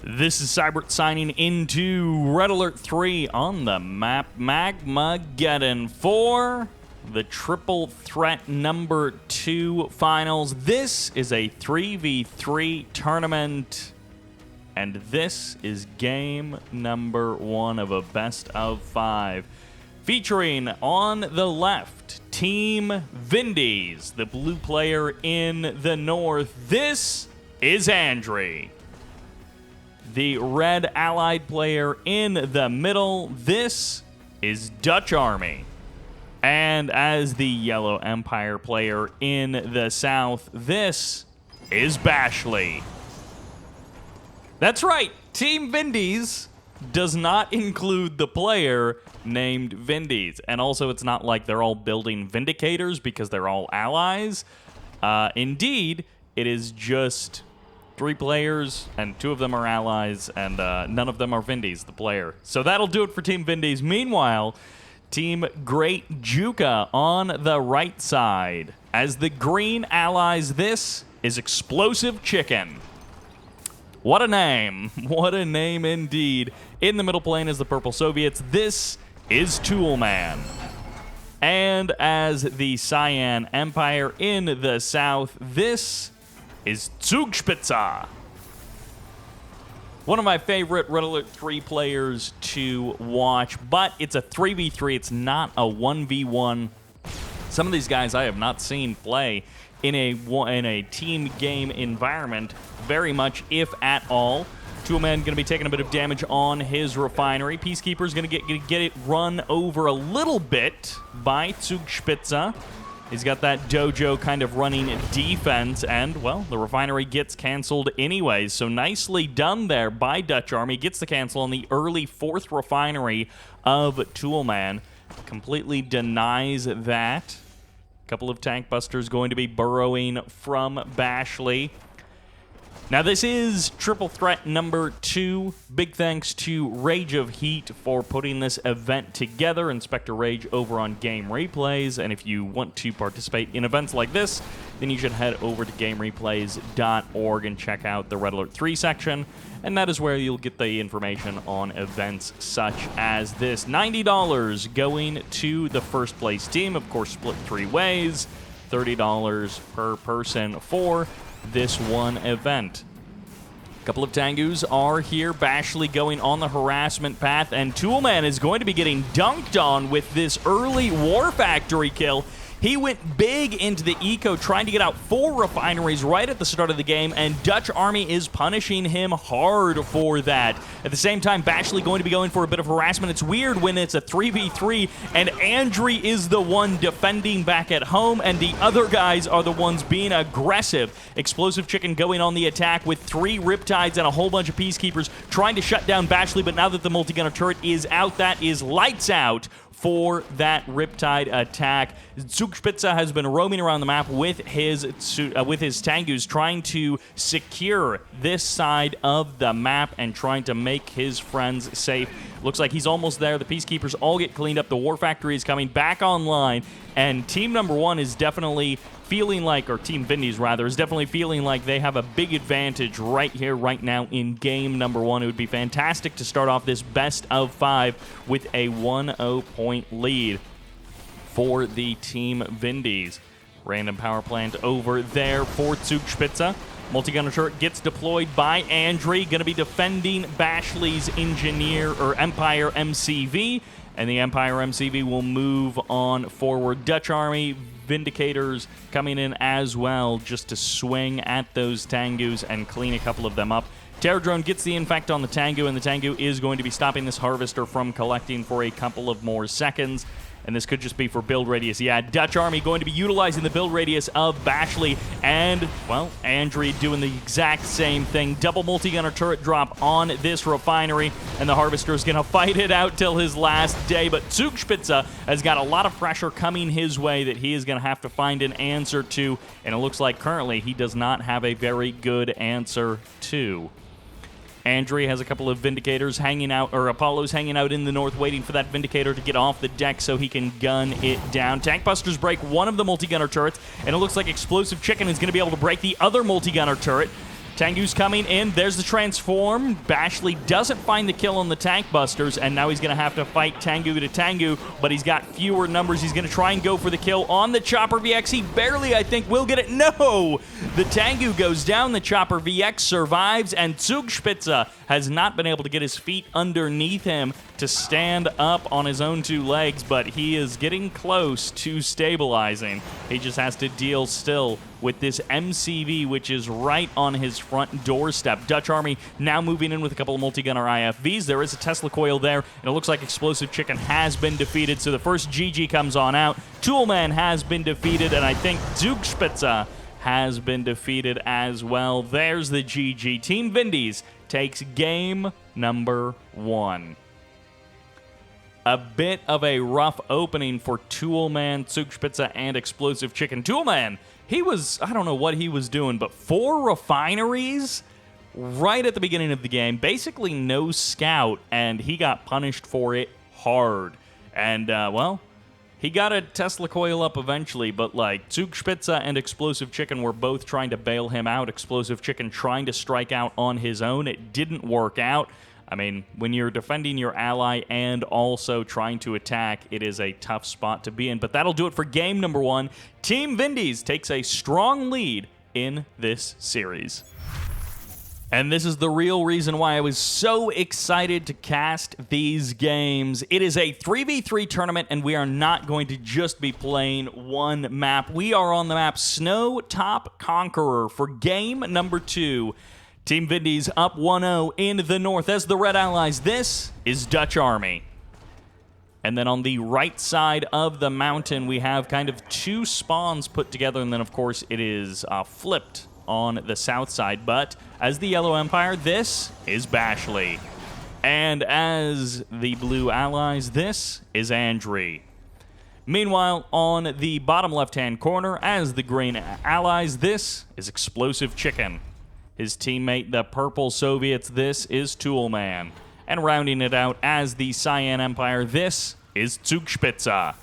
This is Sybert signing into Red Alert 3 on the map Magmageddon for the Triple Threat number 2 finals. This is a 3v3 tournament, and this is game number 1 of a best of 5. Featuring on the left, Team Vindies, the blue player in the north. This is Andrey. The red allied player in the middle, this is DutchArmy. And as the yellow empire player in the south, this is Bashley. That's right, Team Vindies does not include the player named Vindies. And also, it's not like they're all building Vindicators because they're all allies. Indeed, it is just 3 players, and 2 of them are allies, and none of them are Vindies, the player. So that'll do it for Team Vindies. Meanwhile, Team Great Juka on the right side. As the green allies, this is ExplosiveChicken. What a name. What a name indeed. In the middle plane is the Purple Soviets. This is Toolman. And as the Cyan Empire in the south, this is Zugspitze. One of my favorite Red Alert 3 players to watch, but it's a 3v3. It's not a 1v1. Some of these guys I have not seen play in a team game environment very much, if at all. Toolman going to be taking a bit of damage on his refinery. Peacekeeper's going to get it run over a little bit by Zugspitze. He's got that dojo kind of running defense, and, well, the refinery gets canceled anyways. So nicely done there by DutchArmy. Gets the cancel on the early 4th refinery of Toolman. Completely denies that. A couple of tank busters going to be burrowing from Bashley. Now, this is Triple Threat number 2. Big thanks to Rage of Heat for putting this event together. Inspector Rage over on Game Replays. And if you want to participate in events like this, then you should head over to GameReplays.org and check out the Red Alert 3 section. And that is where you'll get the information on events such as this. $90 going to the first place team. Of course, split 3 ways. $30 per person for this one event. A couple of Tengus are here. Bashley going on the harassment path, and Toolman is going to be getting dunked on with this early War Factory kill. He went big into the eco, trying to get out 4 refineries right at the start of the game, and DutchArmy is punishing him hard for that. At the same time, Bashley going to be going for a bit of harassment. It's weird when it's a 3v3, and Andrey is the one defending back at home, and the other guys are the ones being aggressive. ExplosiveChicken going on the attack with 3 Riptides and a whole bunch of Peacekeepers trying to shut down Bashley, but now that the multi-gunner turret is out, that is lights out for that Riptide attack. Zugspitze has been roaming around the map with his Tengus, trying to secure this side of the map and trying to make his friends safe. Looks like he's almost there. The Peacekeepers all get cleaned up. The War Factory is coming back online, and Team number 1 is definitely feeling like, or Team Vindies rather, is definitely feeling like they have a big advantage right here, right now in game number 1. It would be fantastic to start off this best of 5 with a 1-0 point lead for the Team Vindies. Random power plant over there for Zugspitze. Multi-gunner turret gets deployed by Andrey, going to be defending Bashley's engineer, or Empire MCV, and the Empire MCV will move on forward. DutchArmy Vindicators coming in as well, just to swing at those Tengus and clean a couple of them up. Terror Drone gets the infect on the Tengu, and the Tengu is going to be stopping this Harvester from collecting for a couple of more seconds. And this could just be for build radius. Yeah, DutchArmy going to be utilizing the build radius of Bashley. And, well, Andrey doing the exact same thing. Double multi-gunner turret drop on this refinery. And the Harvester is going to fight it out till his last day. But Zugspitze has got a lot of pressure coming his way that he is going to have to find an answer to. And it looks like currently he does not have a very good answer to. Andrey has a couple of Vindicators hanging out, or Apollos hanging out in the north, waiting for that Vindicator to get off the deck so he can gun it down. Tank Busters break one of the multi-gunner turrets, and it looks like ExplosiveChicken is going to be able to break the other multi-gunner turret. Tengu's coming in. There's the transform. Bashley doesn't find the kill on the tank busters, and now he's going to have to fight Tengu to Tengu, but he's got fewer numbers. He's going to try and go for the kill on the Chopper VX. He barely, I think, will get it. No! The Tengu goes down. The Chopper VX survives, and Zugspitze has not been able to get his feet underneath him to stand up on his own 2 legs, but he is getting close to stabilizing. He just has to deal still with this MCV, which is right on his front doorstep. DutchArmy now moving in with a couple of multi-gunner IFVs. There is a Tesla coil there, and it looks like ExplosiveChicken has been defeated, so the first GG comes on out. Toolman has been defeated, and I think Zugspitze has been defeated as well. There's the GG. Team Vindies takes game number 1. A bit of a rough opening for Toolman, Zugspitze, and ExplosiveChicken. Toolman, he was, I don't know what he was doing, but 4 refineries right at the beginning of the game. Basically no scout, and he got punished for it hard. And, well, he got a Tesla coil up eventually, but, like, Zugspitze and ExplosiveChicken were both trying to bail him out. ExplosiveChicken trying to strike out on his own. It didn't work out. I mean, when you're defending your ally and also trying to attack, it is a tough spot to be in. But that'll do it for game number 1. Team Vindies takes a strong lead in this series. And this is the real reason why I was so excited to cast these games. It is a 3v3 tournament, and we are not going to just be playing one map. We are on the map Snow Top Conqueror for game number 2. Team Vindies up 1-0 in the north as the Red Allies. This is DutchArmy. And then on the right side of the mountain, we have kind of 2 spawns put together, and then, of course, it is flipped on the south side. But as the Yellow Empire, this is Bashley. And as the Blue Allies, this is Andrey. Meanwhile, on the bottom left-hand corner, as the Green Allies, this is ExplosiveChicken. His teammate, the Purple Soviets, this is Toolman. And rounding it out as the Cyan Empire, this is Zugspitze.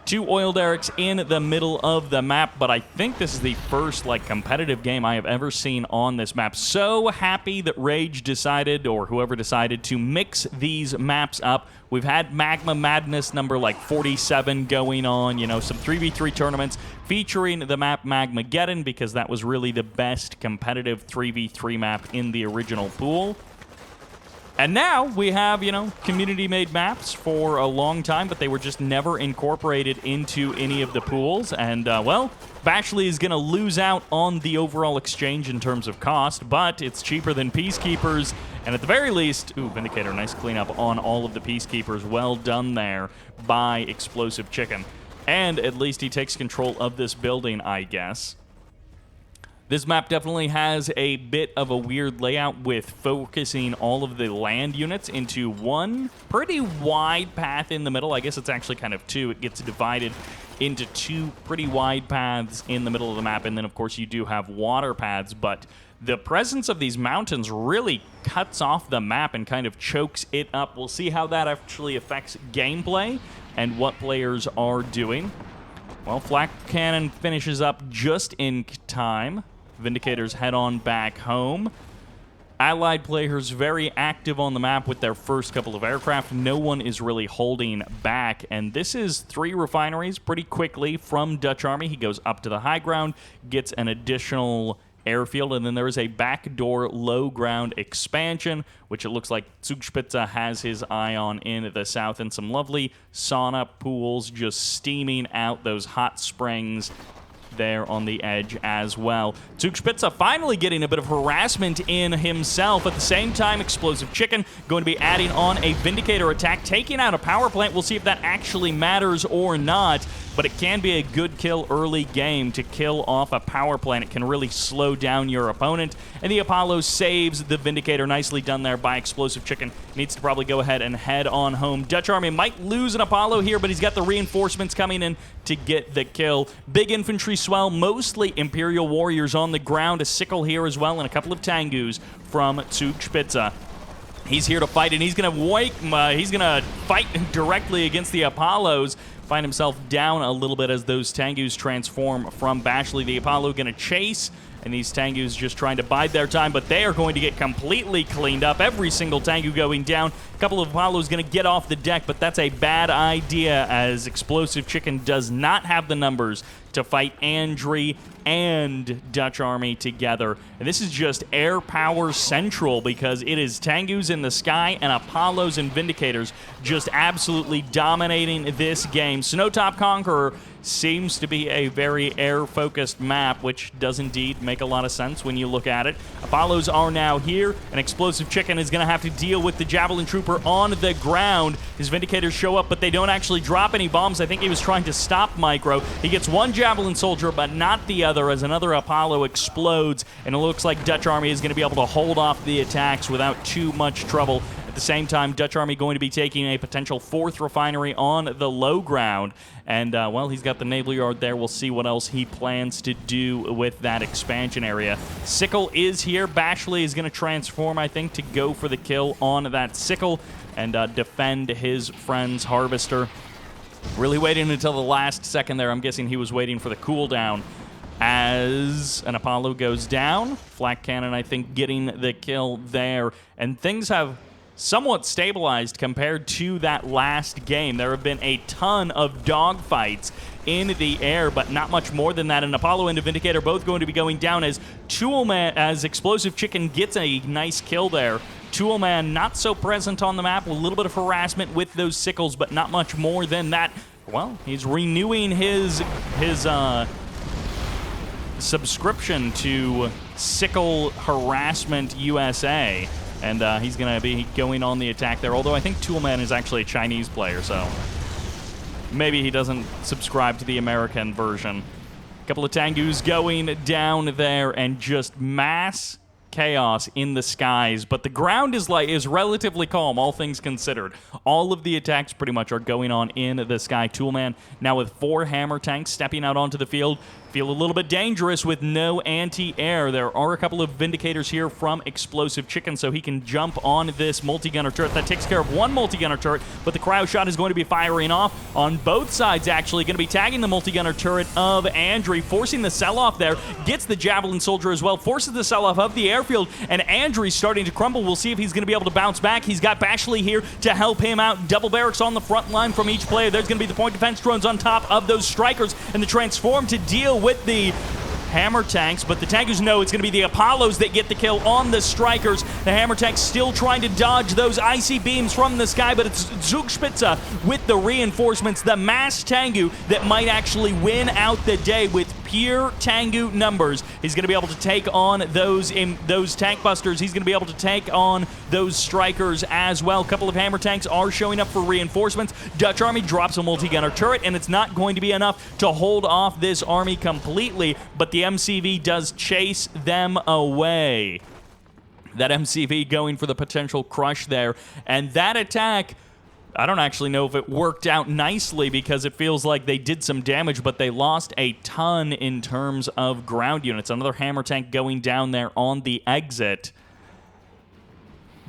2 oil derricks in the middle of the map, but I think this is the first competitive game I have ever seen on this map. So happy that Rage decided, or whoever decided, to mix these maps up. We've had Magma Madness number 47 going on, you know, some 3v3 tournaments featuring the map Magmageddon, because that was really the best competitive 3v3 map in the original pool. And now we have, you know, community-made maps for a long time, but they were just never incorporated into any of the pools. And, well, Bashley is going to lose out on the overall exchange in terms of cost, but it's cheaper than Peacekeepers. And at the very least, ooh, Vindicator, nice cleanup on all of the Peacekeepers. Well done there by ExplosiveChicken. And at least he takes control of this building, I guess. This map definitely has a bit of a weird layout with focusing all of the land units into one pretty wide path in the middle. I guess it's actually kind of 2. It gets divided into 2 pretty wide paths in the middle of the map, and then, of course, you do have water paths, but the presence of these mountains really cuts off the map and kind of chokes it up. We'll see how that actually affects gameplay and what players are doing. Well, Flak Cannon finishes up just in time. Vindicators head on back home. Allied players very active on the map with their first couple of aircraft. No one is really holding back. And this is 3 refineries pretty quickly from DutchArmy. He goes up to the high ground, gets an additional airfield, and then there is a backdoor low ground expansion, which it looks like Zugspitze has his eye on in the south, and some lovely sauna pools just steaming out those hot springs there on the edge as well. Zugspitze finally getting a bit of harassment in himself. At the same time, ExplosiveChicken going to be adding on a Vindicator attack, taking out a power plant. We'll see if that actually matters or not, but it can be a good kill early game to kill off a power plant. It can really slow down your opponent, and the Apollo saves the Vindicator. Nicely done there by ExplosiveChicken. Needs to probably go ahead and head on home. DutchArmy might lose an Apollo here, but he's got the reinforcements coming in to get the kill. Big infantry swell, mostly Imperial Warriors on the ground. A sickle here as well, and a couple of Tengus from Zugspitze. He's here to fight, and he's going to fight directly against the Apollos. Find himself down a little bit as those Tengus transform from Bashley. The Apollo going to chase and these Tengus just trying to bide their time, but they are going to get completely cleaned up. Every single Tengu going down. A couple of Apollos going to get off the deck, but that's a bad idea as ExplosiveChicken does not have the numbers to fight Andrey and DutchArmy together. And this is just air power central because it is Tengus in the sky and Apollos and Vindicators just absolutely dominating this game. Snowtop Conqueror seems to be a very air-focused map, which does indeed make a lot of sense when you look at it. Apollos are now here, and ExplosiveChicken is going to have to deal with the Javelin Trooper on the ground. His Vindicators show up, but they don't actually drop any bombs. I think he was trying to stop Micro. He gets one Javelin Soldier, but not the other, as another Apollo explodes, and it looks like DutchArmy is going to be able to hold off the attacks without too much trouble. At the same time, DutchArmy going to be taking a potential 4th refinery on the low ground. And, well, he's got the naval yard there. We'll see what else he plans to do with that expansion area. Sickle is here. Bashley is going to transform, I think, to go for the kill on that Sickle and defend his friend's Harvester. Really waiting until the last second there. I'm guessing he was waiting for the cooldown as an Apollo goes down. Flak Cannon, I think, getting the kill there. And things have somewhat stabilized compared to that last game. There have been a ton of dogfights in the air, but not much more than that. And Apollo and a Vindicator both going to be going down as Toolman, as ExplosiveChicken gets a nice kill there. Toolman not so present on the map, a little bit of harassment with those sickles, but not much more than that. Well, he's renewing his subscription to Sickle Harassment USA. And he's going to be going on the attack there. Although I think Toolman is actually a Chinese player, so maybe he doesn't subscribe to the American version. A couple of Tengus going down there and just mass chaos in the skies, but the ground is relatively calm, all things considered. All of the attacks pretty much are going on in the sky. Toolman now with 4 hammer tanks stepping out onto the field. Feel a little bit dangerous with no anti-air. There are a couple of Vindicators here from ExplosiveChicken, so he can jump on this multi-gunner turret. That takes care of one multi-gunner turret, but the cryo shot is going to be firing off on both sides, actually. Going to be tagging the multi-gunner turret of Andrey, forcing the sell-off there. Gets the Javelin Soldier as well, forces the sell-off of the airfield, and Andrey's starting to crumble. We'll see if he's going to be able to bounce back. He's got Bashley here to help him out. Double barracks on the front line from each player. There's going to be the point defense drones on top of those strikers, and the transform to deal with the hammer tanks, but the tankers know it's going to be the Apollos that get the kill on the strikers. The hammer tanks still trying to dodge those icy beams from the sky, but it's Zugspitze with the reinforcements, the mass Tengu that might actually win out the day with pure Tengu numbers. He's going to be able to take on those tank busters. He's going to be able to take on those strikers as well. A couple of hammer tanks are showing up for reinforcements. DutchArmy drops a multi-gunner turret, and it's not going to be enough to hold off this army completely, but the MCV does chase them away. That MCV going for the potential crush there, and that attack, I don't actually know if it worked out nicely because it feels like they did some damage, but they lost a ton in terms of ground units. Another hammer tank going down there on the exit.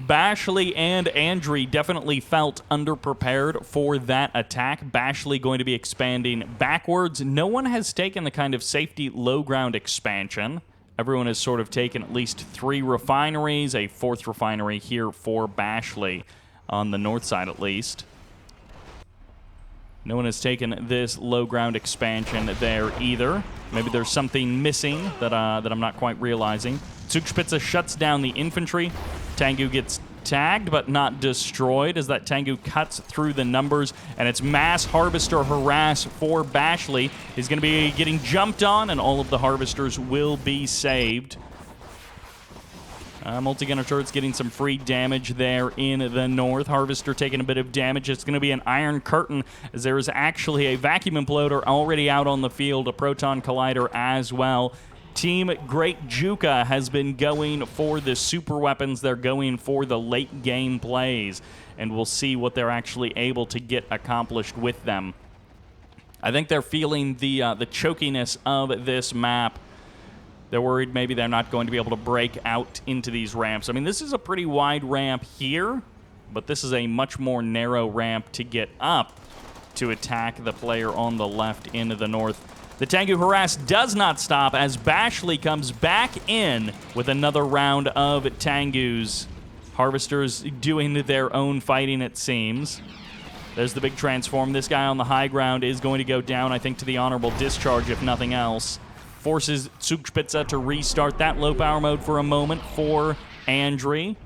Bashley and Andrey definitely felt underprepared for that attack. Bashley going to be expanding backwards. No one has taken the kind of safety low ground expansion. Everyone has sort of taken at least 3 refineries, a 4th refinery here for Bashley on the north side at least. No one has taken this low ground expansion there either. Maybe there's something missing that I'm not quite realizing. Zugspitze shuts down the infantry. Tengu gets tagged but not destroyed as that Tengu cuts through the numbers, and it's mass harvester harass for Bashley. He's going to be getting jumped on, and all of the harvesters will be saved. Multi-gunner turret's getting some free damage there in the north. Harvester taking a bit of damage. It's going to be an iron curtain as there is actually a vacuum imploder already out on the field, a proton collider as well. Team Great Juka has been going for the super weapons. They're going for the late game plays, and we'll see what they're actually able to get accomplished with them. I think they're feeling the chokiness of this map. They're worried maybe they're not going to be able to break out into these ramps. I mean, this is a pretty wide ramp here, but this is a much more narrow ramp to get up to attack the player on the left into the north. The Tengu harass does not stop as Bashley comes back in with another round of Tengus. Harvesters doing their own fighting, it seems. There's the big transform. This guy on the high ground is going to go down, I think, to the honorable discharge, if nothing else. Forces Zugspitze to restart that low power mode for a moment for Andrey.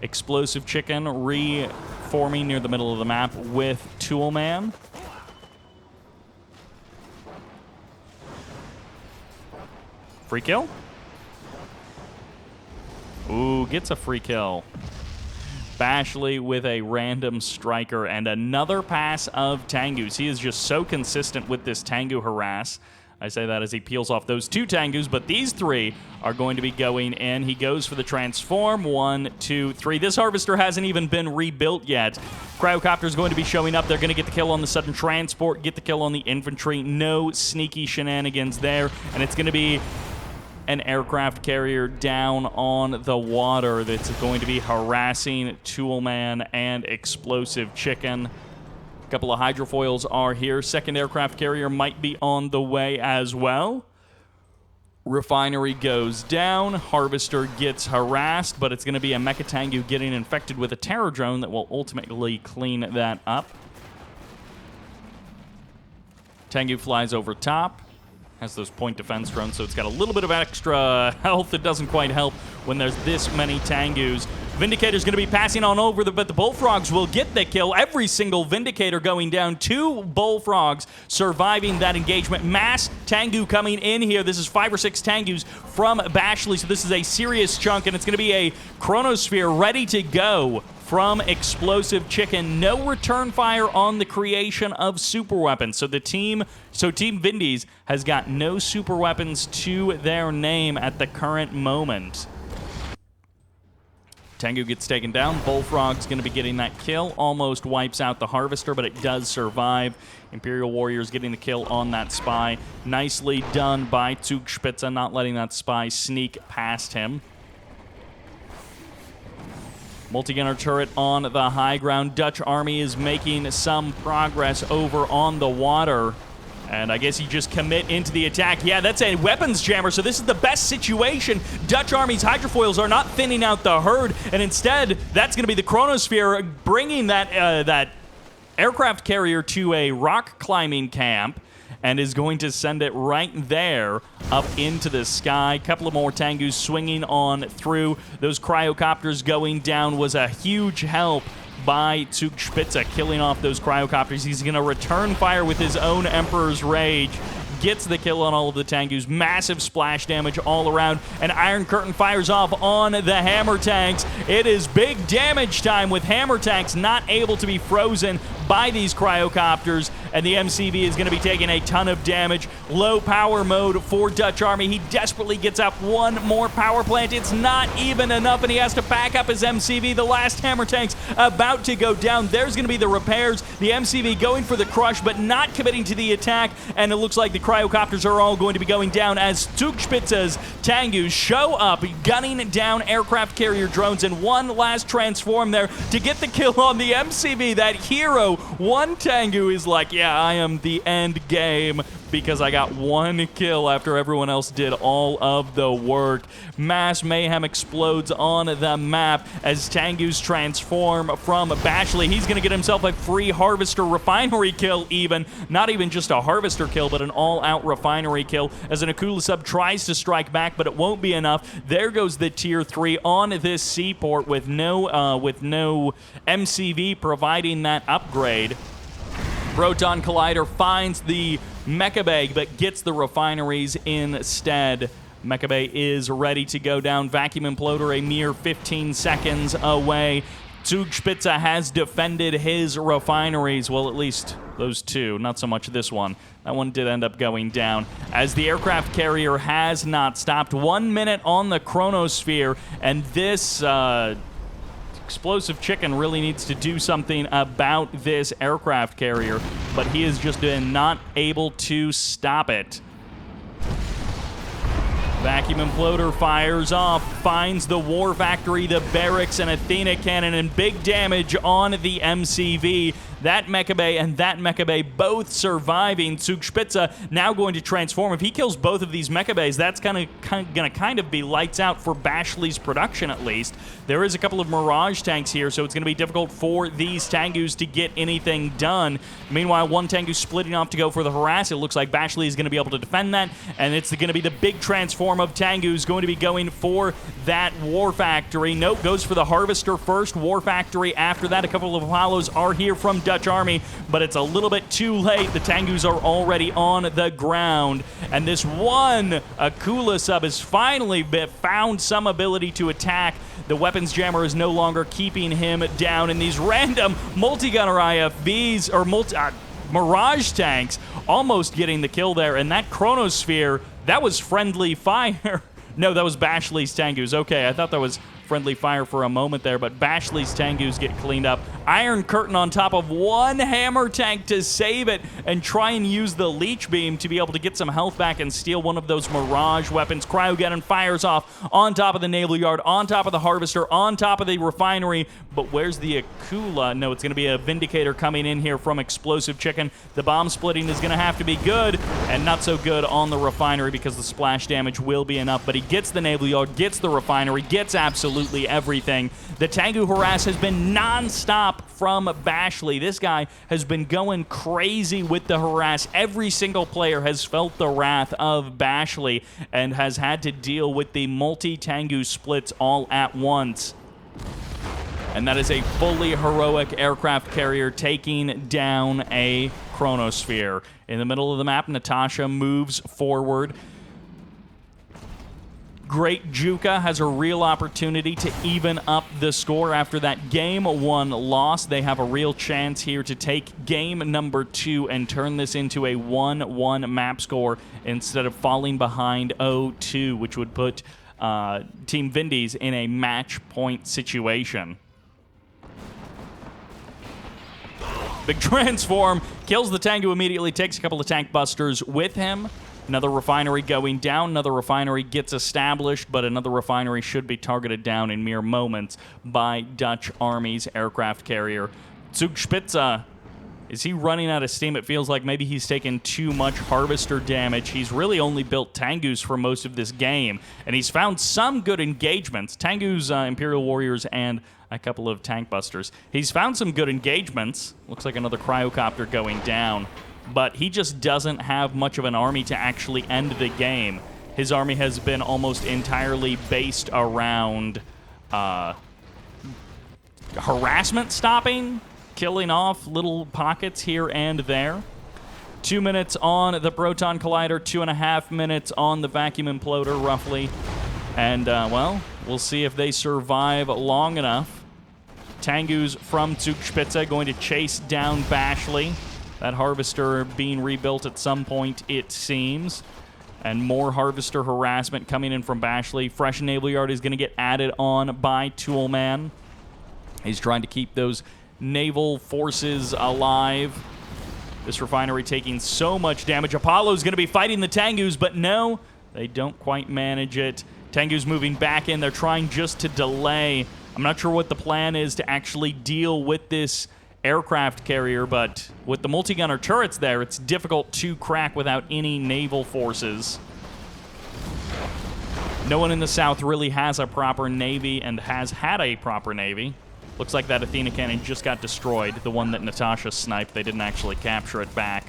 ExplosiveChicken reforming near the middle of the map with Toolman. Free kill? Ooh, gets a free kill. Bashley with a random striker and another pass of Tengus. He is just so consistent with this Tengu harass. I say that as he peels off those 2 Tengus, but these 3 are going to be going in. He goes for the transform. 1, 2, 3. This Harvester hasn't even been rebuilt yet. Cryocopter's going to be showing up. They're going to get the kill on the sudden transport, get the kill on the infantry. No sneaky shenanigans there, and it's going to be an aircraft carrier down on the water that's going to be harassing Toolman and ExplosiveChicken. A couple of hydrofoils are here. Second aircraft carrier might be on the way as well. Refinery goes down. Harvester gets harassed, but it's going to be a Mecha Tengu getting infected with a terror drone that will ultimately clean that up. Tengu flies over top. Has those point defense drones, so it's got a little bit of extra health. It doesn't quite help when there's this many Tengus. Vindicator's going to be passing on over, but the Bullfrogs will get the kill. Every single Vindicator going down. 2 Bullfrogs surviving that engagement. Mass Tengu coming in here. This is 5 or 6 Tengus from Bashley, so this is a serious chunk, and it's going to be a Chronosphere ready to go from ExplosiveChicken. No return fire on the creation of super weapons. So Team Vindies has got no super weapons to their name at the current moment. Tengu gets taken down. Bullfrog's going to be getting that kill. Almost wipes out the Harvester, but it does survive. Imperial Warriors getting the kill on that spy. Nicely done by Zugspitze, not letting that spy sneak past him. Multi-gunner turret on the high ground. DutchArmy is making some progress over on the water. And I guess you just commit into the attack. Yeah, that's a weapons jammer, so this is the best situation. DutchArmy's hydrofoils are not thinning out the herd, and instead, that's going to be the Chronosphere bringing that aircraft carrier to a rock climbing camp, and is going to send it right there up into the sky. Couple of more Tengus swinging on through. Those cryocopters going down was a huge help by Zugspitze, killing off those cryocopters. He's going to return fire with his own Emperor's Rage. Gets the kill on all of the Tengus. Massive splash damage all around. And Iron Curtain fires off on the hammer tanks. It is big damage time with hammer tanks not able to be frozen by these cryocopters. And the MCV is going to be taking a ton of damage. Low power mode for DutchArmy. He desperately gets up one more power plant. It's not even enough, and he has to back up his MCV. The last hammer tank's about to go down. There's going to be the repairs. The MCV going for the crush, but not committing to the attack. And it looks like the cryocopters are all going to be going down as Zugspitze's Tengus show up, gunning down aircraft carrier drones, and one last transform there to get the kill on the MCV. That hero, one Tengu, is like, yeah, I am the end game because I got one kill after everyone else did all of the work. Mass mayhem explodes on the map as Tengus transform from Bashley. He's going to get himself a free Harvester refinery kill even. Not even just a Harvester kill, but an all-out refinery kill as an Akula sub tries to strike back, but it won't be enough. There goes the Tier 3 on this seaport with no MCV providing that upgrade. Proton Collider finds the Mecha Bay, but gets the refineries instead. Mecha Bay is ready to go down. Vacuum Imploder a mere 15 seconds away. Zugspitze has defended his refineries. Well, at least those two, not so much this one. That one did end up going down, as the aircraft carrier has not stopped. 1 minute on the Chronosphere, and this ExplosiveChicken really needs to do something about this aircraft carrier, but he has just been not able to stop it. Vacuum Imploder fires off, finds the War Factory, the barracks, and Athena Cannon, and big damage on the MCV. That Mecha Bay and that Mecha Bay both surviving. Zugspitze now going to transform. If he kills both of these Mecha Bays, that's going to kind of be lights out for Bashley's production, at least. There is a couple of Mirage tanks here, so it's going to be difficult for these Tengus to get anything done. Meanwhile, one Tengu splitting off to go for the harass. It looks like Bashley is going to be able to defend that, and it's going to be the big transform of Tengus going to be going for that War Factory. Nope, goes for the Harvester first, War Factory after that. A couple of Apollos are here from DutchArmy, but it's a little bit too late. The Tengus are already on the ground, and this one Akula sub has finally found some ability to attack. The weapons jammer is no longer keeping him down, and these random multi-gunner IFVs, or Mirage tanks, almost getting the kill there, and that Chronosphere, that was friendly fire. No, that was Bashley's Tengus. Okay, I thought that was friendly fire for a moment there, but Bashley's Tengus get cleaned up. Iron Curtain on top of one hammer tank to save it and try and use the Leech Beam to be able to get some health back and steal one of those Mirage weapons. Cryocannon fires off on top of the Naval Yard, on top of the Harvester, on top of the Refinery, but where's the Akula? No, it's going to be a Vindicator coming in here from ExplosiveChicken. The bomb splitting is going to have to be good, and not so good on the Refinery because the splash damage will be enough, but he gets the Naval Yard, gets the Refinery, gets absolutely everything. The Tengu harass has been non-stop from Bashley. This guy has been going crazy with the harass. Every single player has felt the wrath of Bashley and has had to deal with the multi-Tengu splits all at once. And that is a fully heroic aircraft carrier taking down a Chronosphere. In the middle of the map, Natasha moves forward. Great Juka has a real opportunity to even up the score after that game 1 loss. They have a real chance here to take game number 2 and turn this into a 1-1 map score instead of falling behind 0-2, which would put Team Vindies in a match point situation. Big transform, kills the Tengu immediately, takes a couple of tank busters with him. Another Refinery going down, another Refinery gets established, but another Refinery should be targeted down in mere moments by DutchArmy's aircraft carrier. Zugspitze, is he running out of steam? It feels like maybe he's taken too much Harvester damage. He's really only built Tengus for most of this game, and he's found some good engagements. Tengus, Imperial Warriors, and a couple of tank busters. He's found some good engagements. Looks like another Cryocopter going down. But he just doesn't have much of an army to actually end the game. His army has been almost entirely based around harassment stopping, killing off little pockets here and there. 2 minutes on the Proton Collider, 2.5 minutes on the Vacuum Imploder, roughly. And, well, we'll see if they survive long enough. Tengus from Zugspitze going to chase down Bashley. That Harvester being rebuilt at some point, it seems. And more Harvester harassment coming in from Bashley. Fresh Naval Yard is going to get added on by Toolman. He's trying to keep those naval forces alive. This Refinery taking so much damage. Apollo's going to be fighting the Tengus, but no, they don't quite manage it. Tengu's moving back in. They're trying just to delay. I'm not sure what the plan is to actually deal with this aircraft carrier, but with the multi-gunner turrets there, it's difficult to crack without any naval forces. No one in the south really has a proper navy and has had a proper navy. Looks like that Athena cannon just got destroyed, the one that Natasha sniped. They didn't actually capture it back.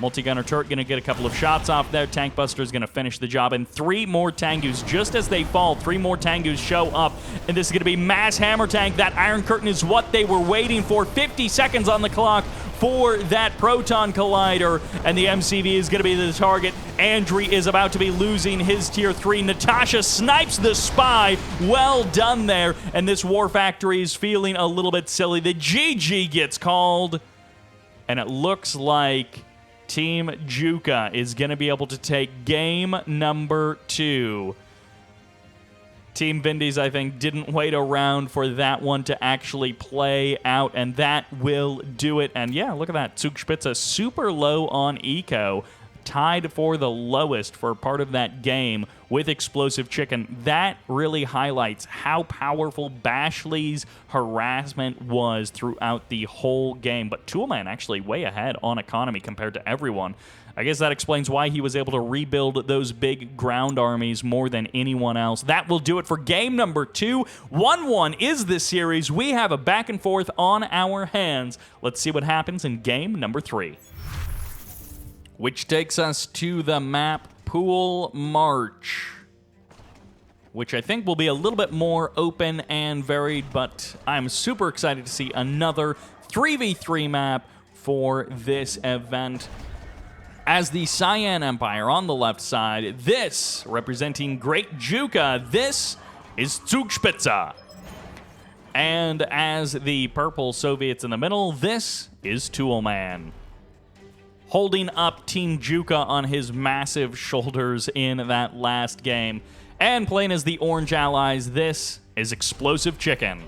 Multi-gunner turret going to get a couple of shots off there. Tank Buster is going to finish the job. And 3 more Tengus. Just as they fall, 3 more Tengus show up. And this is going to be mass hammer tank. That Iron Curtain is what they were waiting for. 50 seconds on the clock for that Proton Collider. And the MCV is going to be the target. Andrey is about to be losing his Tier 3. Natasha snipes the spy. Well done there. And this War Factory is feeling a little bit silly. The GG gets called. And it looks like Team Juka is going to be able to take game number 2. Team Vindies, I think, didn't wait around for that one to actually play out, and that will do it. And yeah, look at that. Zugspitze super low on eco. tied for the lowest for part of that game with ExplosiveChicken. That really highlights how powerful Bashley's harassment was throughout the whole game. But Toolman actually way ahead on economy compared to everyone. I guess that explains why he was able to rebuild those big ground armies more than anyone else. That will do it for game number 2. 1-1 is this series. We have a back and forth on our hands. Let's see what happens in game number 3. Which takes us to the map Pool March, which I think will be a little bit more open and varied, but I'm super excited to see another 3v3 map for this event. As the Cyan Empire on the left side, this, representing Great Juka, this is Zugspitze. And as the purple Soviets in the middle, this is Toolman, holding up Team Juka on his massive shoulders in that last game. And playing as the orange allies, this is ExplosiveChicken.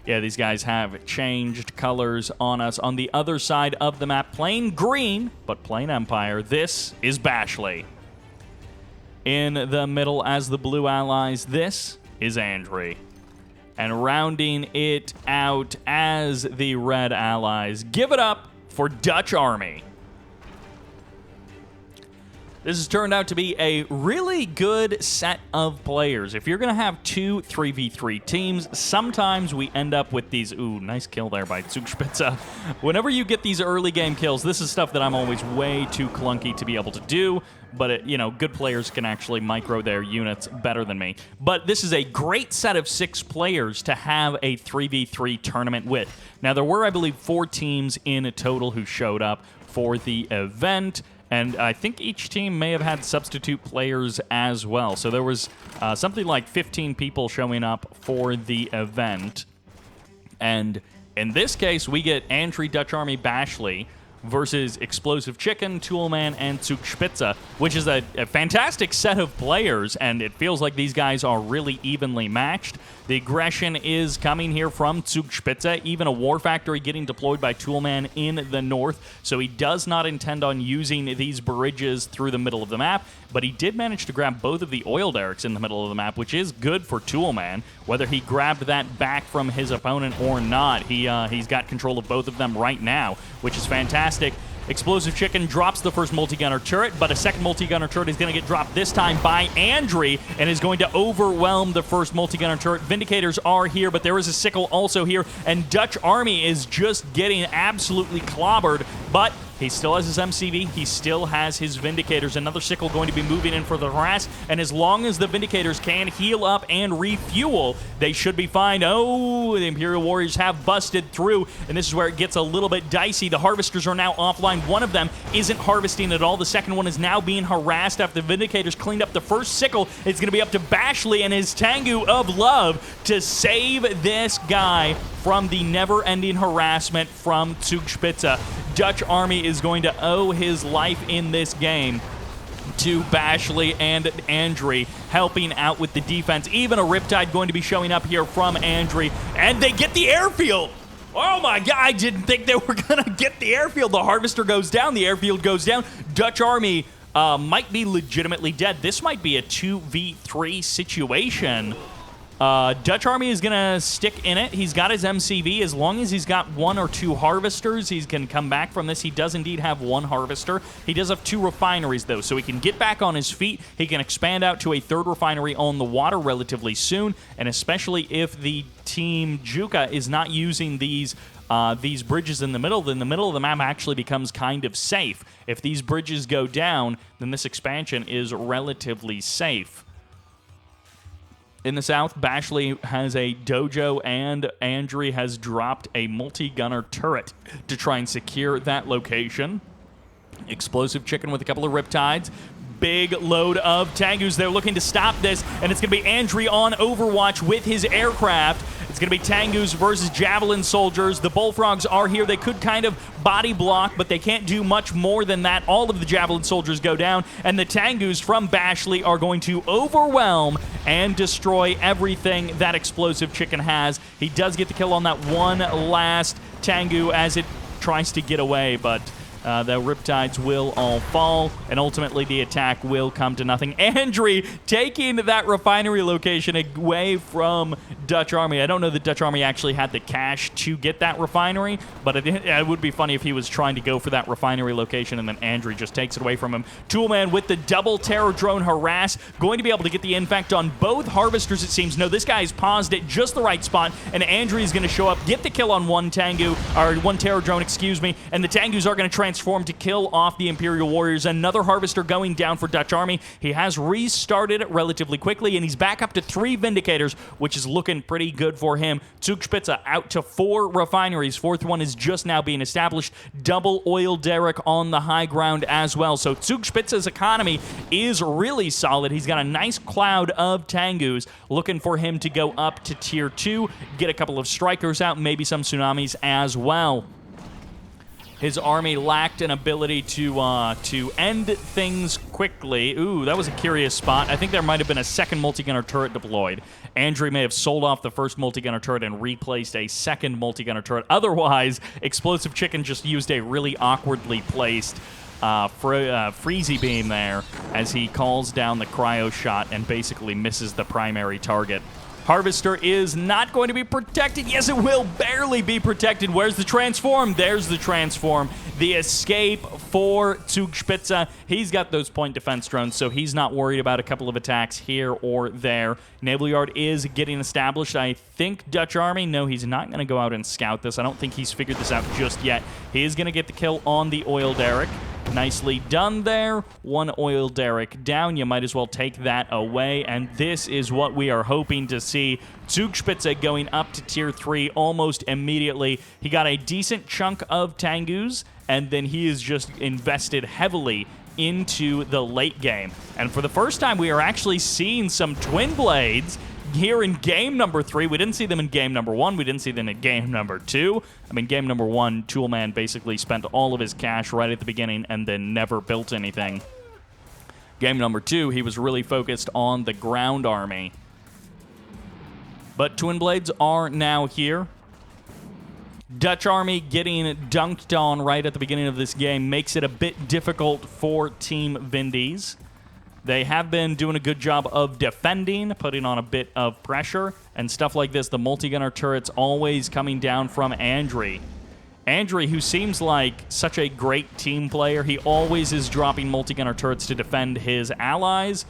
Yeah, these guys have changed colors on us. On the other side of the map, plain green, but plain Empire, this is Bashley. In the middle as the blue allies, this is Andrey. And rounding it out as the red allies, give it up for DutchArmy. This has turned out to be a really good set of players. If you're going to have 2 3v3 teams, sometimes we end up with these... Ooh, nice kill there by Zugspitze. Whenever you get these early game kills, this is stuff that I'm always way too clunky to be able to do. But, good players can actually micro their units better than me. But this is a great set of 6 players to have a 3v3 tournament with. Now, there were, I believe, 4 teams in total who showed up for the event. And I think each team may have had substitute players as well. So there was something like 15 people showing up for the event. And in this case, we get Andrey, DutchArmy, Bashley versus ExplosiveChicken, Toolman, and Zugspitze, which is a fantastic set of players, and it feels like these guys are really evenly matched. The aggression is coming here from Zugspitze, even a war factory getting deployed by Toolman in the north, so he does not intend on using these bridges through the middle of the map, but he did manage to grab both of the oil derricks in the middle of the map, which is good for Toolman. Whether he grabbed that back from his opponent or not, he's got control of both of them right now, which is fantastic. ExplosiveChicken drops the first multi-gunner turret, but a second multi-gunner turret is going to get dropped this time by Andrey and is going to overwhelm the first multi-gunner turret. Vindicators are here, but there is a sickle also here, and DutchArmy is just getting absolutely clobbered, but he still has his MCV. He still has his Vindicators. Another sickle going to be moving in for the harass, and as long as the Vindicators can heal up and refuel, they should be fine. Oh, the Imperial Warriors have busted through, and this is where it gets a little bit dicey. The Harvesters are now offline. One of them isn't harvesting at all. The second one is now being harassed after the Vindicators cleaned up the first sickle. It's going to be up to Bashley and his Tengu of Love to save this guy from the never-ending harassment from Zugspitze. DutchArmy is going to owe his life in this game to Bashley and Andrey helping out with the defense. Even a Riptide going to be showing up here from Andrey, and they get the airfield. Oh my God, I didn't think they were going to get the airfield. The Harvester goes down, the airfield goes down. DutchArmy might be legitimately dead. This might be a 2v3 situation. DutchArmy is going to stick in it. He's got his MCV. As long as he's got 1 or 2 harvesters, he can come back from this. He does indeed have 1 harvester. He does have 2 refineries, though, so he can get back on his feet. He can expand out to a 3rd refinery on the water relatively soon, and especially if the team Juka is not using these bridges in the middle, then the middle of the map actually becomes kind of safe. If these bridges go down, then this expansion is relatively safe. In the south, Bashley has a dojo, and Andrey has dropped a multi-gunner turret to try and secure that location. ExplosiveChicken with a couple of Riptides. Big load of Tengus. They're looking to stop this, and it's going to be Andrey on Overwatch with his aircraft. It's going to be Tengus versus Javelin soldiers. The Bullfrogs are here. They could kind of body block, but they can't do much more than that. All of the Javelin soldiers go down, and the Tengus from Bashley are going to overwhelm and destroy everything that ExplosiveChicken has. He does get the kill on that one last Tengu as it tries to get away, but The Riptides will all fall, and ultimately the attack will come to nothing. Andrey taking that refinery location away from DutchArmy. I don't know that DutchArmy actually had the cash to get that refinery, but it would be funny if he was trying to go for that refinery location and then Andrey just takes it away from him. Toolman with the double terror drone harass, going to be able to get the infect on both harvesters, it seems. No, this guy's paused at just the right spot, and Andrey is going to show up, get the kill on one Tengu, or one terror drone, excuse me, and the Tengus are going to transform to kill off the Imperial Warriors. Another harvester going down for DutchArmy. He has restarted it relatively quickly, and he's back up to 3 Vindicators, which is looking pretty good for him. Zugspitze out to 4 refineries. 4th one is just now being established. Double oil derrick on the high ground as well. So Zugspitze's economy is really solid. He's got a nice cloud of Tengus looking for him to go up to tier 2, get a couple of strikers out, maybe some tsunamis as well. His army lacked an ability to end things quickly. Ooh, that was a curious spot. I think there might have been a second multi-gunner turret deployed. Andrey may have sold off the first multi-gunner turret and replaced a second multi-gunner turret. Otherwise, ExplosiveChicken just used a really awkwardly placed freezy beam there as he calls down the cryo shot and basically misses the primary target. Harvester is not going to be protected. Yes, it will barely be protected. Where's the transform? There's the transform. The escape for Zugspitze. He's got those point defense drones, so he's not worried about a couple of attacks here or there. Naval Yard is getting established. I think DutchArmy, no, he's not going to go out and scout this. I don't think he's figured this out just yet. He is going to get the kill on the oil derrick. Nicely done there. 1 oil derrick down. You might as well take that away. And this is what we are hoping to see. Zugspitze going up to tier 3 almost immediately. He got a decent chunk of Tengus, and then he is just invested heavily into the late game. And for the first time, we are actually seeing some twin blades here in game number 3. We didn't see them in game number 1. We didn't see them in game number 2. I mean, game number 1, Toolman basically spent all of his cash right at the beginning and then never built anything. Game number 2, he was really focused on the ground army. But twin blades are now here. DutchArmy getting dunked on right at the beginning of this game makes it a bit difficult for Team Vindies. They have been doing a good job of defending, putting on a bit of pressure, and stuff like this. The multi-gunner turret's always coming down from Andrey. Andrey, who seems like such a great team player, he always is dropping multi-gunner turrets to defend his allies.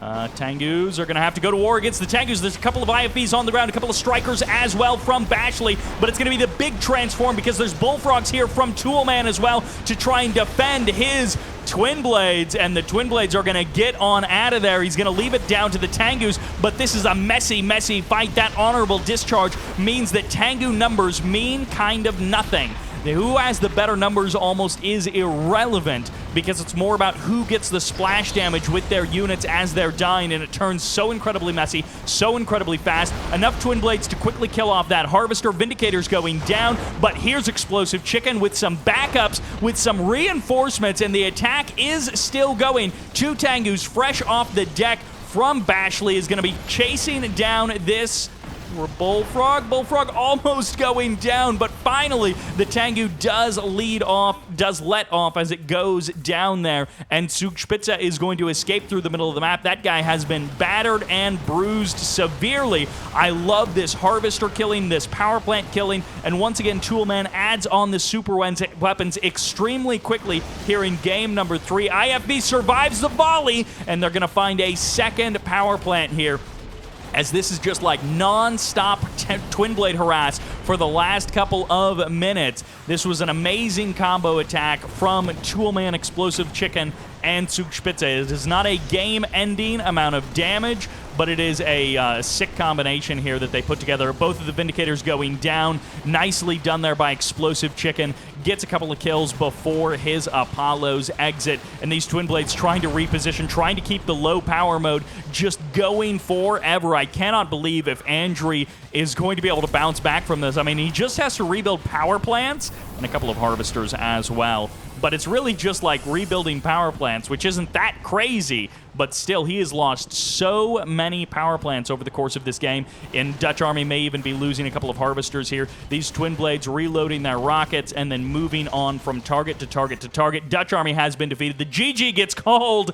Tengus are going to have to go to war against the Tengus. There's a couple of IFVs on the ground, a couple of strikers as well from Bashley, but it's going to be the big transform because there's bullfrogs here from Toolman as well to try and defend his twin blades, and the twin blades are going to get on out of there. He's going to leave it down to the Tengus, but this is a messy, messy fight. That honorable discharge means that Tengu numbers mean kind of nothing. Who has the better numbers almost is irrelevant because it's more about who gets the splash damage with their units as they're dying, and it turns so incredibly messy, so incredibly fast. Enough twin blades to quickly kill off that harvester. Vindicators going down, but here's ExplosiveChicken with some backups, with some reinforcements, and the attack is still going. 2 Tengus fresh off the deck from Bashley is going to be chasing down this Bullfrog almost going down, but finally the Tengu does let off as it goes down there, and Zugspitze is going to escape through the middle of the map. That guy has been battered and bruised severely. I love this harvester killing, this power plant killing, and once again Toolman adds on the super weapons extremely quickly here in game number 3. IFB survives the volley, and they're going to find a second power plant here, as this is just like non-stop twin blade harass for the last couple of minutes. This was an amazing combo attack from Toolman, ExplosiveChicken, and Zugspitze. It is not a game-ending amount of damage, but it is a sick combination here that they put together. Both of the Vindicators going down. Nicely done there by ExplosiveChicken. Gets a couple of kills before his Apollo's exit. And these twin blades trying to reposition, trying to keep the low power mode just going forever. I cannot believe if Andrey is going to be able to bounce back from this. I mean, he just has to rebuild power plants and a couple of harvesters as well. But it's really just like rebuilding power plants, which isn't that crazy. but still, he has lost so many power plants over the course of this game, and DutchArmy may even be losing a couple of harvesters here. These twin blades reloading their rockets and then moving on from target to target to target. DutchArmy has been defeated. The GG gets called,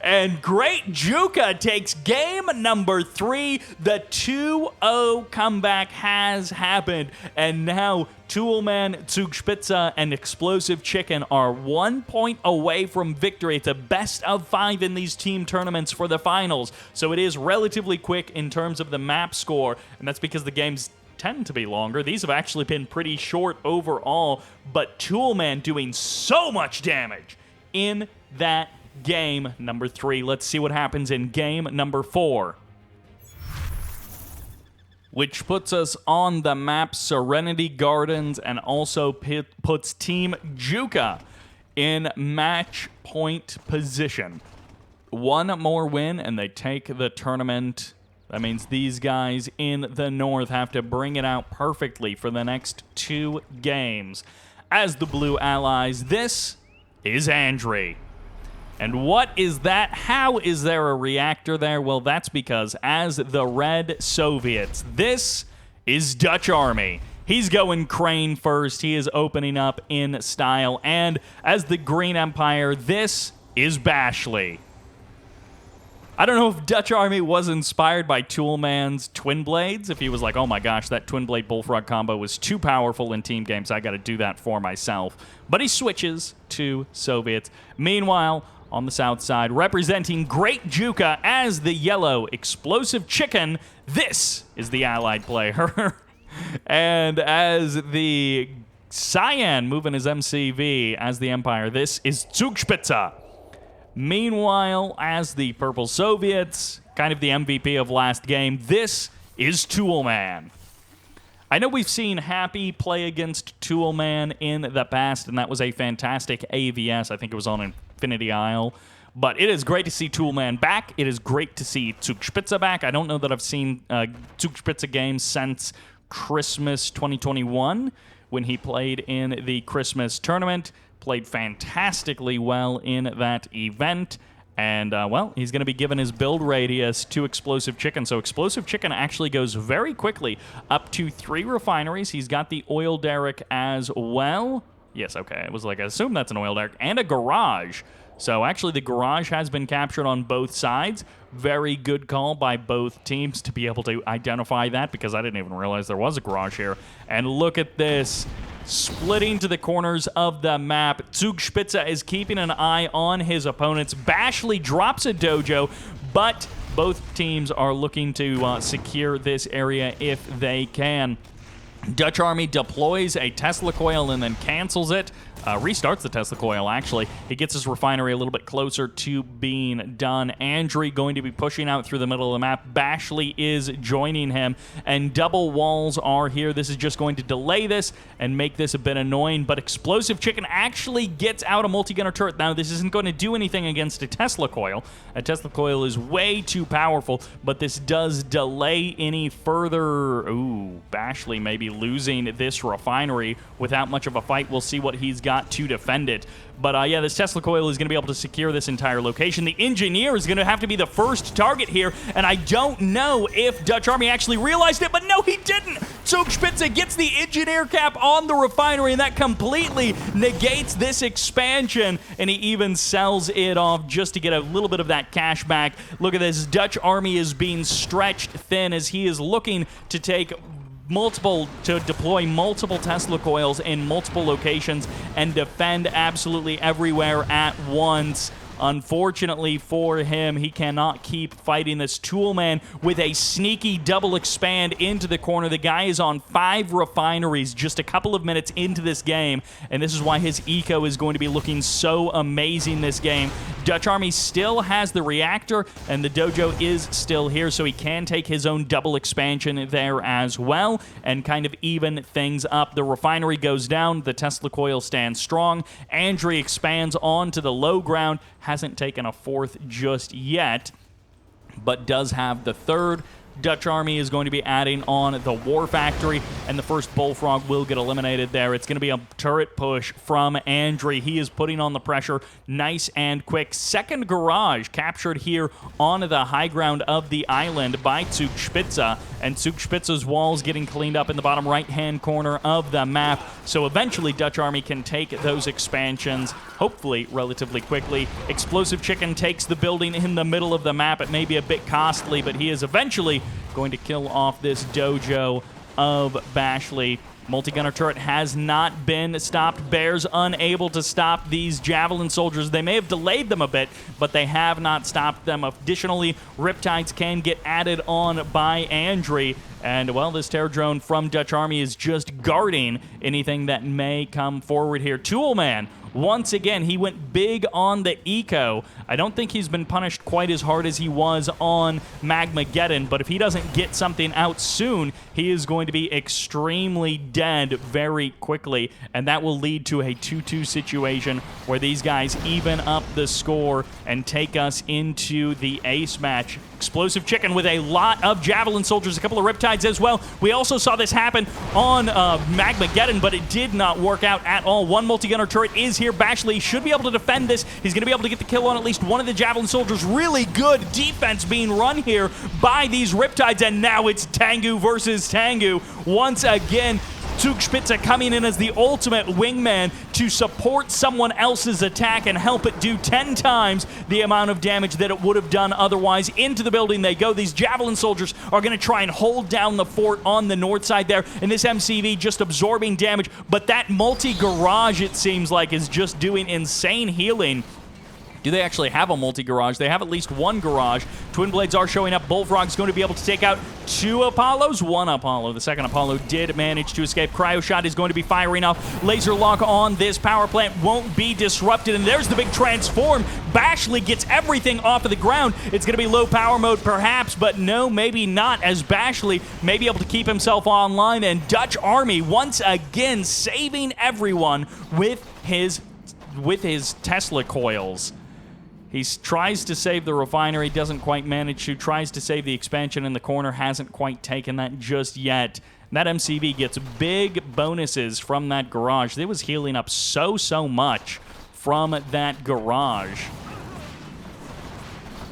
and great Juka takes game number 3. The 2-0 comeback has happened, and now Toolman, Zugspitze, and ExplosiveChicken are 1 point away from victory. It's a best of 5 in these team tournaments for the finals, so it is relatively quick in terms of the map score, and that's because the games tend to be longer. These have actually been pretty short overall, but Toolman doing so much damage in that game number 3. Let's see what happens in game number 4. Which puts us on the map Serenity Gardens and also puts Team Juka in match point position. One more win and they take the tournament. That means these guys in the north have to bring it out perfectly for the next 2 games. As the blue allies, this is Andrey. And what is that? How is there a reactor there? Well, that's because as the red Soviets, this is DutchArmy. He's going crane first. He is opening up in style. And as the green empire, this is Bashley. I don't know if DutchArmy was inspired by Toolman's twin blades. If he was like, oh my gosh, that twin blade bullfrog combo was too powerful in team games. I got to do that for myself. But he switches to Soviets. Meanwhile, on the south side, representing Great Juka as the yellow ExplosiveChicken, this is the allied player. And as the cyan moving his MCV as the Empire, this is Zugspitze. Meanwhile, as the purple Soviets, kind of the MVP of last game, this is Toolman. I know we've seen Happy play against Toolman in the past, and that was a fantastic AVS. I think it was on Infinity Isle. But it is great to see Toolman back. It is great to see Zugspitze back. I don't know that I've seen Zugspitze games since Christmas 2021 when he played in the Christmas tournament. Played fantastically well in that event. And, well, he's going to be given his build radius to ExplosiveChicken. So ExplosiveChicken actually goes very quickly up to 3 refineries. He's got the oil derrick as well. Yes, okay. It was like, I assume that's an oil derrick. And a garage. So actually the garage has been captured on both sides. Very good call by both teams to be able to identify that, because I didn't even realize there was a garage here. And look at this. Splitting to the corners of the map. Zugspitze is keeping an eye on his opponents. Bashley drops a dojo, but both teams are looking to secure this area if they can. DutchArmy deploys a Tesla coil and then cancels it. Restarts the Tesla coil, actually. He gets his refinery a little bit closer to being done. Andrey going to be pushing out through the middle of the map. Bashley is joining him, and double walls are here. This is just going to delay this and make this a bit annoying, but ExplosiveChicken actually gets out a multi-gunner turret. Now, this isn't going to do anything against a Tesla coil. A Tesla coil is way too powerful, but this does delay any further. Ooh, Bashley may be losing this refinery without much of a fight. We'll see what he's got to defend it. But yeah, this Tesla coil is going to be able to secure this entire location. The engineer is going to have to be the first target here, and I don't know if DutchArmy actually realized it, but no, he didn't. Zugspitze gets the engineer cap on the refinery, and that completely negates this expansion, and he even sells it off just to get a little bit of that cash back. Look at this. DutchArmy is being stretched thin as he is looking to deploy multiple Tesla coils in multiple locations and defend absolutely everywhere at once. Unfortunately for him, he cannot keep fighting this Toolman with a sneaky double expand into the corner. The guy is on 5 refineries just a couple of minutes into this game, and this is why his eco is going to be looking so amazing this game. DutchArmy still has the reactor, and the dojo is still here, so he can take his own double expansion there as well and kind of even things up. The refinery goes down. The Tesla coil stands strong. Andrey expands onto the low ground. Hasn't taken a 4th just yet, but does have the 3rd. DutchArmy is going to be adding on the War Factory, and the first Bullfrog will get eliminated there. It's going to be a turret push from Andrey. He is putting on the pressure nice and quick. Second garage captured here on the high ground of the island by Zugspitze, and Zugspitze's walls getting cleaned up in the bottom right-hand corner of the map. So eventually DutchArmy can take those expansions, hopefully relatively quickly. ExplosiveChicken takes the building in the middle of the map. It may be a bit costly, but he is eventually going to kill off this dojo of Bashley. Multi-gunner turret has not been stopped. Bears unable to stop these Javelin soldiers. They may have delayed them a bit, but they have not stopped them. Additionally, Riptides can get added on by Andrey. And, well, this terror drone from DutchArmy is just guarding anything that may come forward here. Toolman, once again, he went big on the eco. I don't think he's been punished quite as hard as he was on Magmageddon, but if he doesn't get something out soon, he is going to be extremely dead very quickly, and that will lead to a 2-2 situation where these guys even up the score and take us into the ace match. ExplosiveChicken with a lot of Javelin soldiers, a couple of Riptides as well. We also saw this happen on Magmageddon, but it did not work out at all. One multi-gunner turret is here. Bashley should be able to defend this. He's going to be able to get the kill on at least one of the Javelin soldiers. Really good defense being run here by these Riptides, and now it's Tengu versus Tengu. Once again, Zugspitze coming in as the ultimate wingman to support someone else's attack and help it do 10 times the amount of damage that it would have done otherwise. Into the building they go. These Javelin soldiers are going to try and hold down the fort on the north side there, and this MCV just absorbing damage, but that multi-garage, it seems like, is just doing insane healing. Do they actually have a multi-garage? They have at least one garage. Twin Blades are showing up. Bullfrog's going to be able to take out 2 Apollos. 1 Apollo. The second Apollo did manage to escape. Cryo Shot is going to be firing off. Laser Lock on this power plant won't be disrupted. And there's the big transform. Bashley gets everything off of the ground. It's going to be low power mode perhaps, but no, maybe not, as Bashley may be able to keep himself online. And DutchArmy once again saving everyone with his Tesla coils. He tries to save the refinery, doesn't quite manage to. Tries to save the expansion in the corner, hasn't quite taken that just yet. That MCV gets big bonuses from that garage. It was healing up so much from that garage.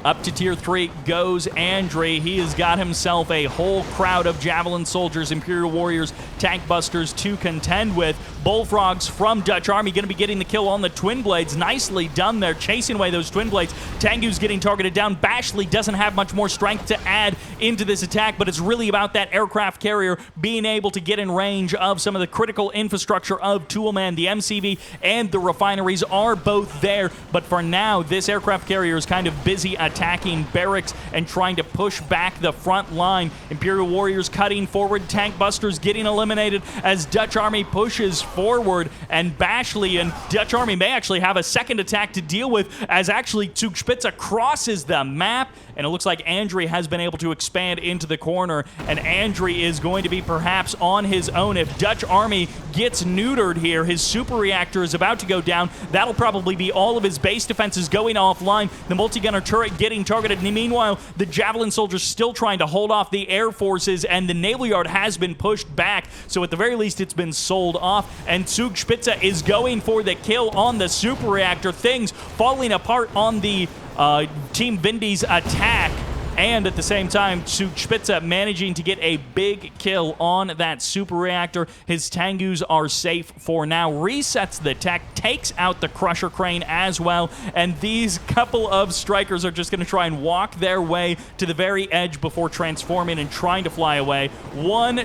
Up to Tier 3 goes Andrey. He has got himself a whole crowd of Javelin soldiers, Imperial Warriors, Tank Busters to contend with. Bullfrogs from DutchArmy going to be getting the kill on the Twin Blades. Nicely done there, chasing away those Twin Blades. Tengu's getting targeted down. Bashley doesn't have much more strength to add into this attack, but it's really about that aircraft carrier being able to get in range of some of the critical infrastructure of Toolman. The MCV and the refineries are both there, but for now, this aircraft carrier is kind of busy attacking barracks and trying to push back the front line. Imperial Warriors cutting forward. Tank Busters getting eliminated as DutchArmy pushes forward, and Bashley and DutchArmy may actually have a second attack to deal with as actually Zugspitze crosses the map, and it looks like Andrey has been able to expand into the corner, and Andrey is going to be perhaps on his own. If DutchArmy gets neutered here, his super reactor is about to go down. That'll probably be all of his base defenses going offline. The multi-gunner turret getting targeted. Meanwhile, the Javelin soldiers still trying to hold off the air forces, and the naval yard has been pushed back, so at the very least it's been sold off, and Zugspitze is going for the kill on the super reactor. Things falling apart on the Team Vindies attack, and at the same time, Zugspitze managing to get a big kill on that super reactor. His Tengus are safe for now. Resets the tech, takes out the Crusher Crane as well, and these couple of strikers are just going to try and walk their way to the very edge before transforming and trying to fly away. 1,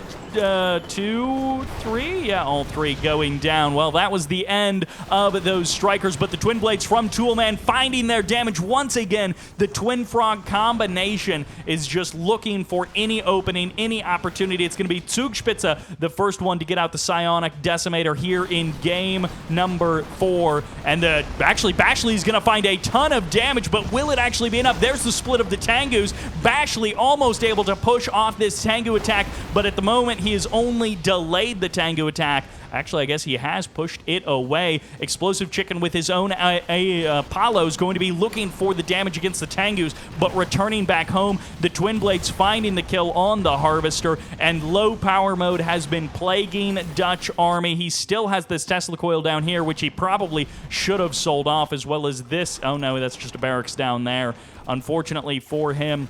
2, 3? Yeah, all 3 going down. Well, that was the end of those strikers, but the Twin Blades from Toolman finding their damage once again. The Twin Frog combination is just looking for any opening, any opportunity. It's going to be Zugspitze, the first one to get out the Psionic Decimator here in game number 4. And actually, Bashley is going to find a ton of damage, but will it actually be enough? There's the split of the Tengus. Bashley almost able to push off this Tengu attack, but at the moment, he has only delayed the Tengu attack. Actually, I guess he has pushed it away. ExplosiveChicken with his own Apollo is going to be looking for the damage against the Tengus, but returning back back home. The Twin Blades finding the kill on the Harvester, and low power mode has been plaguing DutchArmy. He still has this Tesla coil down here, which he probably should have sold off, as well as this. Oh no, that's just a barracks down there. Unfortunately for him,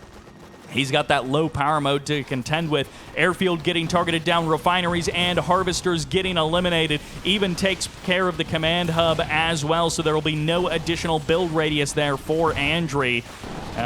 he's got that low power mode to contend with. Airfield getting targeted down, refineries and harvesters getting eliminated. Even takes care of the command hub as well, so there will be no additional build radius there for Andrey.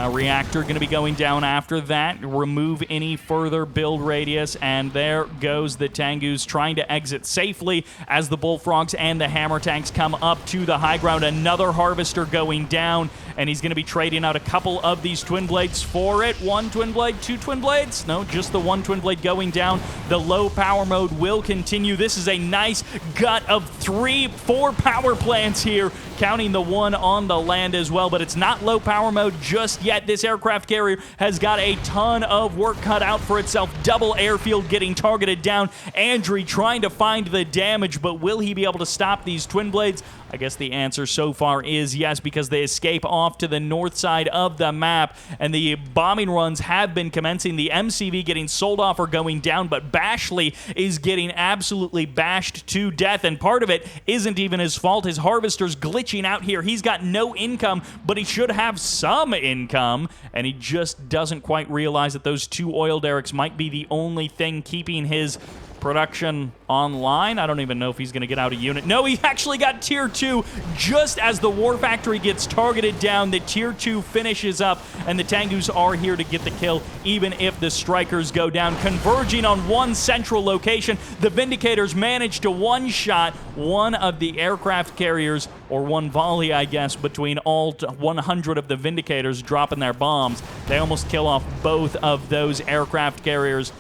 Reactor going to be going down after that. Remove any further build radius, and there goes the Tengus trying to exit safely as the Bullfrogs and the Hammer Tanks come up to the high ground. Another Harvester going down, and he's going to be trading out a couple of these Twin Blades for it. One Twin Blade, two Twin Blades? No, just the one Twin Blade going down. The low power mode will continue. This is a nice gut of 4 power plants here, counting the one on the land as well, but it's not low power mode just yet. This aircraft carrier has got a ton of work cut out for itself. Double airfield getting targeted down. Andrey trying to find the damage, but will he be able to stop these Twin Blades? I guess the answer so far is yes, because they escape off to the north side of the map, and the bombing runs have been commencing. The MCV getting sold off or going down, but Bashley is getting absolutely bashed to death, and part of it isn't even his fault. His Harvester's glitching out here. He's got no income, but he should have some income, and he just doesn't quite realize that those 2 oil derricks might be the only thing keeping his production online. I don't even know if he's going to get out a unit. No, he actually got Tier 2 just as the War Factory gets targeted down. The Tier 2 finishes up, and the Tengus are here to get the kill, even if the Strikers go down. Converging on one central location, the Vindicators manage to one-shot one of the aircraft carriers, or one volley, I guess, between all 100 of the Vindicators dropping their bombs. They almost kill off both of those aircraft carriers.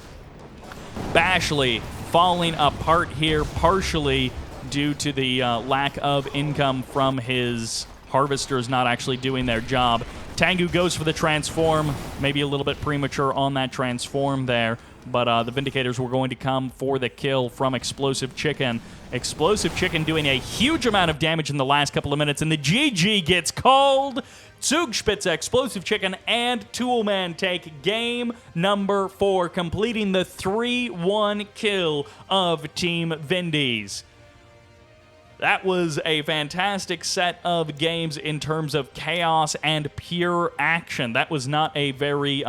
Bashley falling apart here, partially due to the lack of income from his Harvesters not actually doing their job. Tengu goes for the transform, maybe a little bit premature on that transform there, but the Vindicators were going to come for the kill from ExplosiveChicken. ExplosiveChicken doing a huge amount of damage in the last couple of minutes, and the GG gets called. Zugspitze, ExplosiveChicken, and Toolman take game number 4, completing the 3-1 kill of Team Vindies. That was a fantastic set of games in terms of chaos and pure action. That was not a very...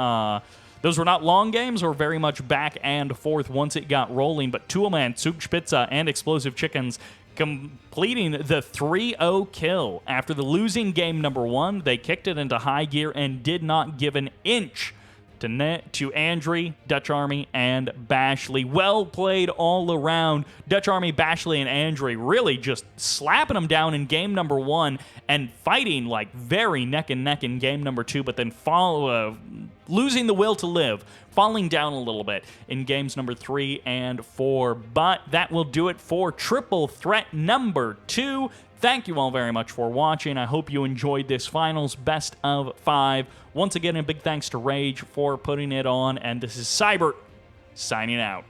those were not long games or very much back and forth once it got rolling, but Toolman, Zugspitze, and ExplosiveChickens completing the 3-0 kill. After the losing game number 1, they kicked it into high gear and did not give an inch to Andrey, DutchArmy, and Bashley. Well played all around. DutchArmy, Bashley, and Andrey really just slapping them down in game number 1 and fighting like very neck and neck in game number 2, but then losing the will to live, falling down a little bit in games number 3 and 4. But that will do it for Triple Threat number 2. Thank you all very much for watching. I hope you enjoyed this finals best of 5. Once again, a big thanks to Rage for putting it on, and this is Sybert signing out.